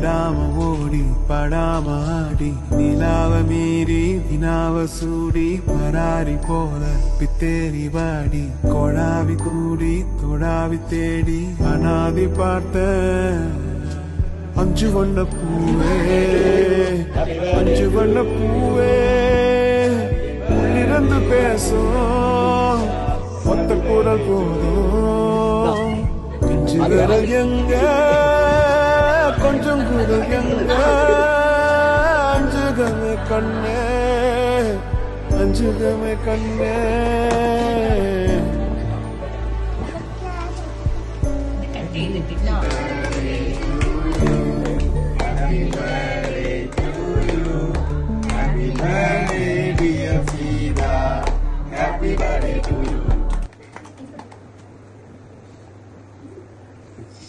விடாம ஓடி படாம ஆடி நிலாவ மீறி வினாவ சூடி பராரி போல பித்தேரி வாடி கொழாவி கூடி தொடாவி தேடி அனாதி பார்த்த அஞ்சு வண்ண பூவே அஞ்சு வண்ண பூவே உள்ளிருந்து பேசும் மொத்த குரல் போதும் கொஞ்சம் விரல் எங்க கொஞ்சம் குரல் எங்க அஞ்சுகமே கண்ணே அஞ்சுகமே கண்ணே No.